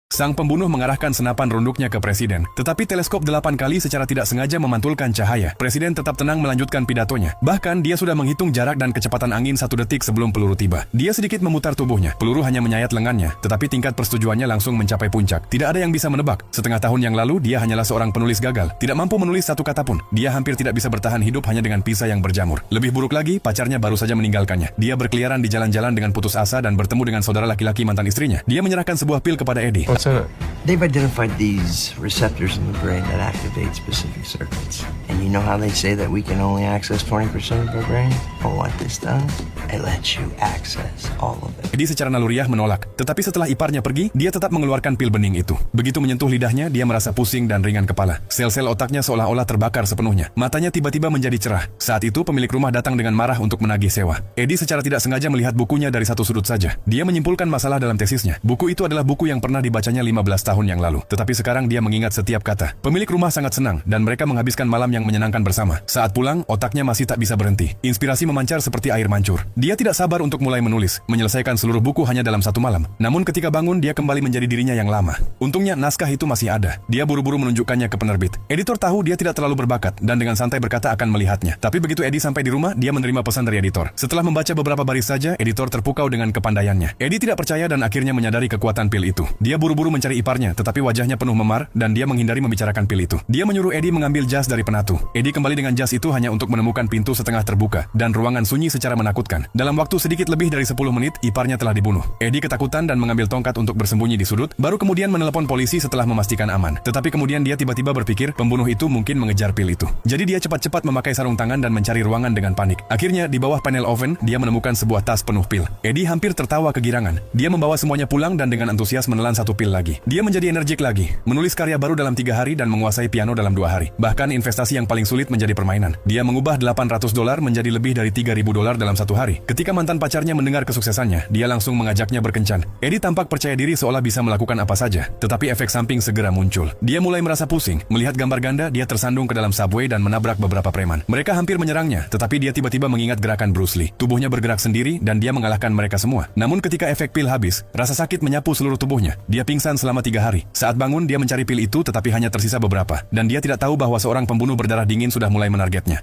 Sang pembunuh mengarahkan senapan runduknya ke presiden, tetapi teleskop 8 kali secara tidak sengaja memantulkan cahaya. Presiden tetap tenang melanjutkan pidatonya. Bahkan dia sudah menghitung jarak dan kecepatan angin 1 detik sebelum peluru tiba. Dia sedikit memutar tubuhnya. Peluru hanya menyayat lengannya, tetapi tingkat persetujuannya langsung mencapai puncak. Tidak ada yang bisa menebak. Setengah tahun yang lalu dia hanyalah seorang penulis gagal, tidak mampu menulis satu kata pun. Dia hampir tidak bisa bertahan hidup hanya dengan pisah yang berjamur. Lebih buruk lagi, pacarnya baru saja meninggalkannya. Dia berkeliaran di jalan-jalan dengan putus asa dan bertemu dengan saudara laki-laki mantan istrinya. Dia menyerahkan sebuah pil kepada Eddie. What's in it? They've identified these receptors in the brain that activate specific circuits. And you know how they say that we can only access 20% of our brain? Well, what this does, it lets you access all of it. Eddie secara naluriah menolak, tetapi setelah iparnya pergi, dia tetap mengeluarkan pil bening itu. Begitu menyentuh lidahnya, dia merasa pusing dan ringan kepala. Sel-sel otaknya seolah-olah terbakar sepenuhnya. Matanya tiba-tiba menjadi cerah. Saat itu pemilik rumah datang dengan marah untuk menagih sewa. Eddie secara tidak sengaja melihat bukunya dari satu sudut saja. Dia menyimpulkan masalah dalam tesisnya. Buku itu adalah buku yang pernah dibacanya 15 tahun yang lalu. Tetapi sekarang dia mengingat setiap kata. Pemilik rumah sangat senang dan mereka menghabiskan malam yang menyenangkan bersama. Saat pulang, otaknya masih tak bisa berhenti. Inspirasi memancar seperti air mancur. Dia tidak sabar untuk mulai menulis, menyelesaikan seluruh buku hanya dalam satu malam. Namun ketika bangun, dia kembali menjadi dirinya yang lama. Untungnya naskah itu masih ada. Dia buru-buru menunjukkannya ke penerbit. Editor tahu dia tidak terlalu berbakat dan dengan santai berkata akan melihatnya. Tapi begitu Eddie sampai di rumah, dia menerima pesan dari editor. Setelah membaca beberapa baris saja, editor terpukau dengan kepandaiannya. Eddie tidak percaya dan akhirnya menyadari kekuatan pil itu. Dia buru-buru mencari iparnya, tetapi wajahnya penuh memar dan dia menghindari membicarakan pil itu. Dia menyuruh Eddie mengambil jas dari penatu. Eddie kembali dengan jas itu hanya untuk menemukan pintu setengah terbuka dan ruangan sunyi secara menakutkan. Dalam waktu sedikit lebih dari 10 menit, iparnya telah dibunuh. Eddie ketakutan dan mengambil tongkat untuk bersembunyi di sudut, baru kemudian menelepon polisi setelah memastikan aman. Tetapi kemudian dia tiba-tiba berpikir pembunuh itu mungkin mengejar pil itu. Jadi dia cepat-cepat memakai sarung tangan dan mencari ruangan dengan panik. Akhirnya di bawah panel oven, dia menemukan sebuah tas penuh pil. Eddie hampir tertawa kegirangan. Dia membawa semuanya pulang dan dengan antusias menelan satu pil lagi. Dia menjadi energik lagi, menulis karya baru dalam 3 hari dan menguasai piano dalam 2 hari. Bahkan investasi yang paling sulit menjadi permainan. Dia mengubah $800 menjadi lebih dari $3.000 dalam 1 hari. Ketika mantan pacarnya mendengar kesuksesannya, dia langsung mengajaknya berkencan. Eddie tampak percaya diri seolah bisa melakukan apa saja, tetapi efek samping segera muncul. Dia mulai merasa pusing. Melihat gambar ganda, dia tersandung ke dalam subway dan menabrak beberapa preman. Mereka hampir menyerangnya, tetapi dia tiba-tiba mengingat gerakan Bruce Lee. Tubuhnya bergerak sendiri dan dia mengalahkan mereka semua. Namun ketika efek pil habis, rasa sakit menyapu seluruh tubuhnya. Dia pingsan selama 3 hari. Saat bangun, dia mencari pil itu tetapi hanya tersisa beberapa, dan dia tidak tahu bahwa seorang pembunuh berdarah dingin sudah mulai menargetnya.